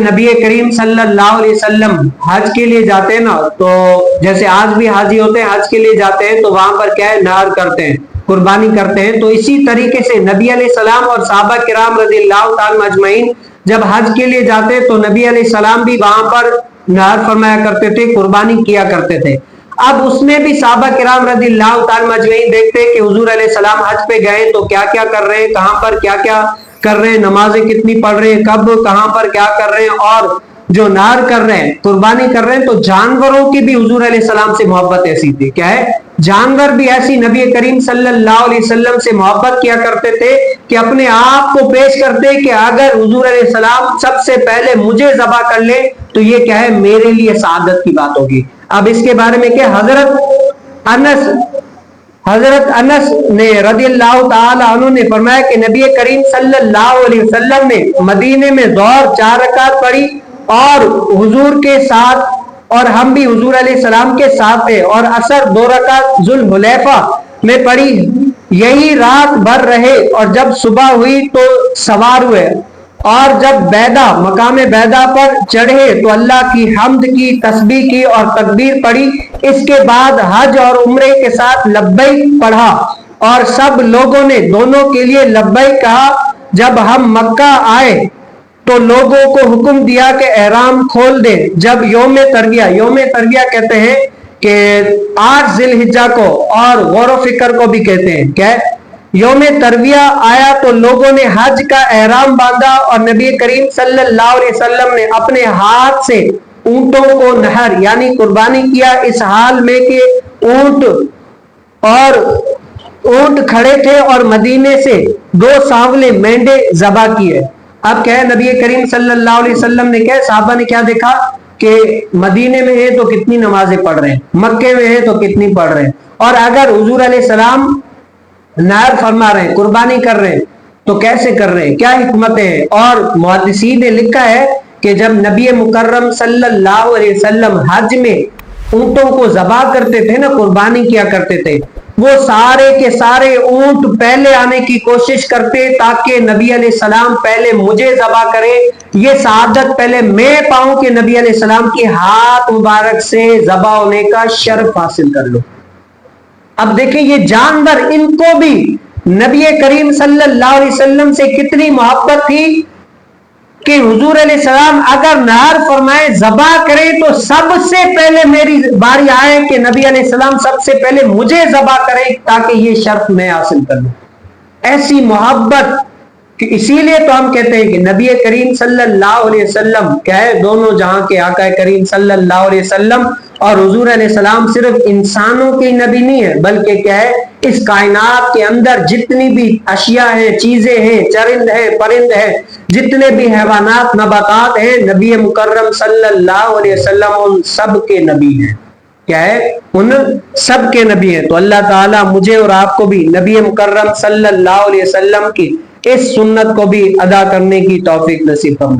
نبی کریم صلی اللہ علیہ وسلم حج کے لیے جاتے ہیں نا، تو جیسے آج بھی حاجی ہوتے ہیں حج کے لیے جاتے ہیں تو وہاں پر کیا ہے، نہر کرتے ہیں، قربانی کرتے ہیں. تو اسی طریقے سے نبی علیہ السلام اور صحابہ کرام رضی اللہ تعالی اجمعین جب حج کے لیے جاتے تو نبی علیہ السلام بھی وہاں پر نہر فرمایا کرتے تھے، قربانی کیا کرتے تھے. اب اس میں بھی صحابہ کرام رضی اللہ تعالی اجمعین دیکھتے کہ حضور علیہ السلام حج پہ گئے تو کیا کیا کر رہے ہیں، کہاں پر کیا کیا کر رہے ہیں، نمازیں کتنی پڑھ رہے ہیں، کب کہاں پر کیا کر رہے ہیں، اور جو نہر کر رہے ہیں، قربانی کر رہے ہیں. تو جانوروں کی بھی حضور علیہ السلام سے محبت ایسی تھی. کیا ہے، جانور بھی ایسی نبی کریم صلی اللہ علیہ وسلم سے محبت کیا کرتے تھے کہ اپنے آپ کو پیش کرتے کہ اگر حضور علیہ السلام سب سے پہلے مجھے ذبح کر لے تو یہ کیا ہے، میرے لیے سعادت کی بات ہوگی. اب اس کے بارے میں کہ حضرت انس نے رضی اللہ تعالی عنہ نے فرمایا کہ نبی کریم صلی اللہ علیہ وسلم نے مدینے میں ظہر 4 رکعت پڑھی اور حضور کے ساتھ، اور ہم بھی حضور علیہ السلام کے ساتھ تھے، اور عصر 2 رکعت ذوالحلیفہ میں پڑھی. یہی رات بھر رہے اور جب صبح ہوئی تو سوار ہوئے، اور جب بیدا مقام بیدا پر چڑھے تو اللہ کی حمد کی، تسبیح کی اور تکبیر پڑھی. اس کے بعد حج اور عمرے کے ساتھ لبیک پڑھا اور سب لوگوں نے دونوں کے لیے لبیک کہا. جب ہم مکہ آئے تو لوگوں کو حکم دیا کہ احرام کھول دیں. جب یوم ترویہ کہتے ہیں کہ 8 ذی الحجہ کو، اور غور و فکر کو بھی کہتے ہیں. کیا یوم ترویہ آیا تو لوگوں نے حج کا احرام باندھا اور نبی کریم صلی اللہ علیہ وسلم نے اپنے ہاتھ سے اونٹوں کو نہر یعنی قربانی کیا، اس حال میں کہ اونٹ کھڑے تھے اور مدینے سے 2 سانولے مینڈے ذبح کیے. اب کیا ہے، نبی کریم صلی اللہ علیہ وسلم نے کیا، صحابہ نے کیا دیکھا کہ مدینے میں ہے تو کتنی نمازیں پڑھ رہے ہیں، مکے میں ہے تو کتنی پڑھ رہے ہیں، اور اگر حضور علیہ السلام نہر فرما رہے ہیں، قربانی کر رہے ہیں تو کیسے کر رہے ہیں، کیا حکمتیں ہیں. اور محدثین نے لکھا ہے کہ جب نبی مکرم صلی اللہ علیہ وسلم حج میں اونٹوں کو ذبح کرتے تھے نا، قربانی کیا کرتے تھے، وہ سارے کے سارے اونٹ پہلے آنے کی کوشش کرتے تاکہ نبی علیہ السلام پہلے مجھے ذبح کرے، یہ سعادت پہلے میں پاؤں کہ نبی علیہ السلام کے ہاتھ مبارک سے ذبح ہونے کا شرف حاصل کر لو. اب دیکھیں یہ جانور، ان کو بھی نبی کریم صلی اللہ علیہ وسلم سے کتنی محبت تھی کہ حضور علیہ السلام اگر نہر فرمائے ذبح کرے تو سب سے پہلے میری باری آئے کہ نبی علیہ السلام سب سے پہلے مجھے ذبح کرے تاکہ یہ شرف میں حاصل کر لوں. ایسی محبت کہ اسی لیے تو ہم کہتے ہیں کہ نبی کریم صلی اللہ علیہ وسلم کیا ہے، دونوں جہاں کے آقا کریم صلی اللہ علیہ وسلم اور حضور علیہ السلام صرف انسانوں کے نبی نہیں ہے، بلکہ کیا ہے، اس کائنات کے اندر جتنی بھی اشیاء ہیں، چیزیں ہیں، چرند ہیں، پرند ہیں، جتنے بھی حیوانات نباتات ہیں، نبی مکرم صلی اللہ علیہ وسلم ان سب کے نبی ہیں. کیا ہے، ان سب کے نبی ہیں. تو اللہ تعالیٰ مجھے اور آپ کو بھی نبی مکرم صلی اللہ علیہ وسلم کی اس سنت کو بھی ادا کرنے کی توفیق نصیب فرمائے.